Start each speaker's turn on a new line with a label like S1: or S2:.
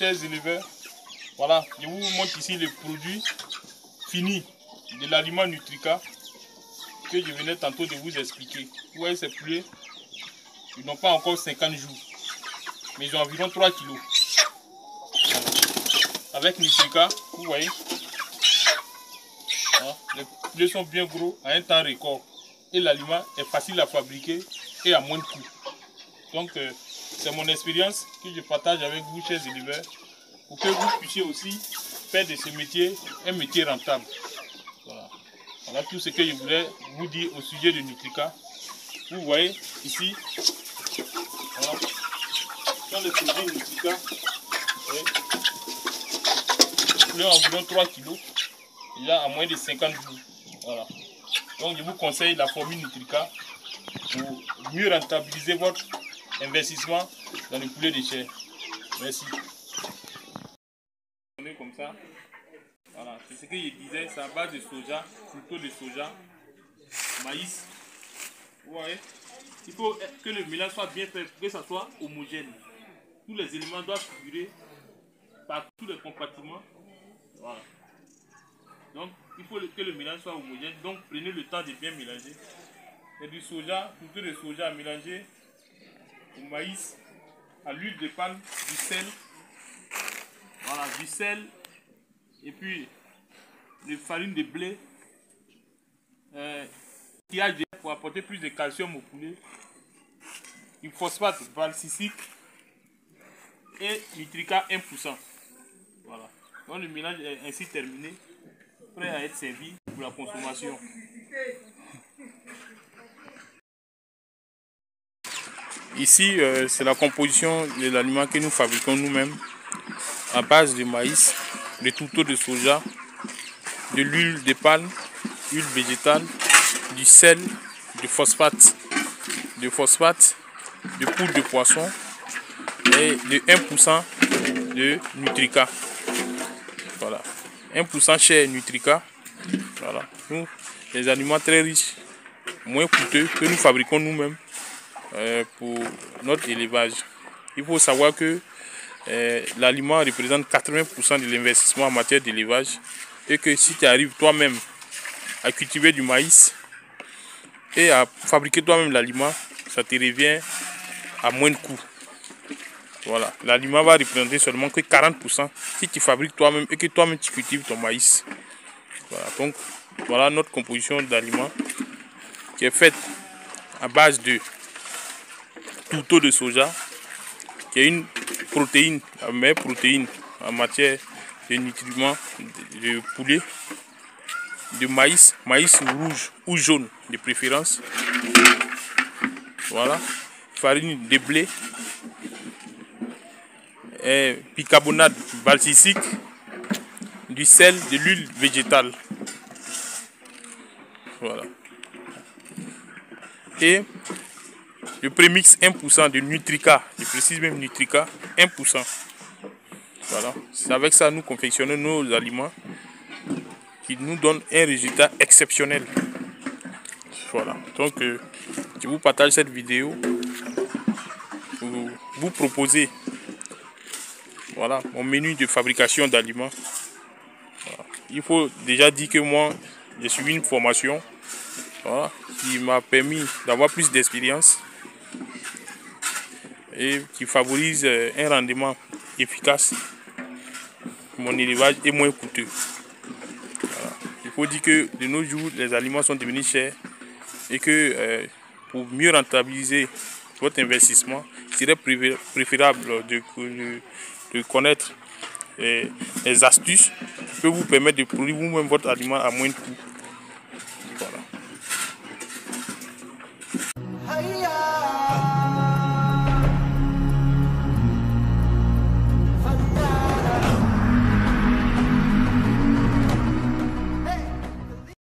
S1: chers éleveurs. Voilà, je vous montre ici les produits finis de l'aliment Nutrica que je venais tantôt de vous expliquer. Vous voyez ces poulets, ils n'ont pas encore 50 jours, mais ils ont environ 3 kilos. Avec Nutrica, vous voyez, voilà, les poulets sont bien gros à un temps record. Et l'aliment est facile à fabriquer et à moins de coûts. Donc, c'est mon expérience que je partage avec vous, chers éleveurs, pour que vous puissiez aussi faire de ce métier un métier rentable. Voilà. Voilà tout ce que je voulais vous dire au sujet de Nutrica. Vous voyez ici, voilà, ce sont les produits Nutrica. Ils ont environ 3 kg, déjà à moins de 50 jours. Voilà. Donc je vous conseille la formule Nutrica pour mieux rentabiliser votre investissement dans le poulet de chair. Merci. Comme ça. Voilà, c'est ce que je disais, c'est à base de soja, plutôt de soja, maïs. Vous voyez, il faut que le mélange soit bien fait, que ça soit homogène. Tous les éléments doivent figurer par tous les compartiments. Voilà. Donc, il faut que le mélange soit homogène. Donc, prenez le temps de bien mélanger. C'est du soja, plutôt de soja à mélanger au maïs, à l'huile de palme, du sel. Voilà, du sel. Et puis, de farine de blé. Pour apporter plus de calcium au poulet. Du phosphate valsicique. Et Nutrica 1%. Voilà. Donc, le mélange est ainsi terminé. Prêt à être servi pour la consommation. Ici, c'est la composition de l'aliment que nous fabriquons nous-mêmes à base de maïs, de tourteaux de soja, de l'huile de palme, huile végétale, du sel, du phosphate, de poudre de poisson et de 1% de Nutrica. Voilà, 1% chez Nutrica. Voilà, nous, les aliments très riches, moins coûteux que nous fabriquons nous-mêmes pour notre élevage. Il faut savoir que l'aliment représente 80% de l'investissement en matière d'élevage et que si tu arrives toi-même à cultiver du maïs et à fabriquer toi-même l'aliment, ça te revient à moins de coûts. Voilà, l'aliment va représenter seulement que 40% si tu fabriques toi-même et que toi-même tu cultives ton maïs. Voilà, donc voilà notre composition d'aliments qui est faite à base de tourteaux de soja, qui est une protéine, la meilleure protéine en matière de nutriments de poulet, de maïs, maïs rouge ou jaune de préférence. Voilà, farine de blé, et bicarbonate valsicique, du sel, de l'huile végétale. Voilà. Et le prémix 1% de Nutrica, je précise même Nutrica, 1%. Voilà, c'est avec ça nous confectionnons nos aliments qui nous donnent un résultat exceptionnel. Voilà, donc je vous partage cette vidéo pour vous proposer, voilà, mon menu de fabrication d'aliments. Voilà. Il faut déjà dire que moi, j'ai suivi une formation, voilà, qui m'a permis d'avoir plus d'expérience et qui favorise un rendement efficace. Mon élevage est moins coûteux. Voilà. Il faut dire que de nos jours, les aliments sont devenus chers et que pour mieux rentabiliser votre investissement, il serait préférable de connaître les astuces qui peuvent vous permettre de produire vous-même votre aliment à moins de coût. Voilà.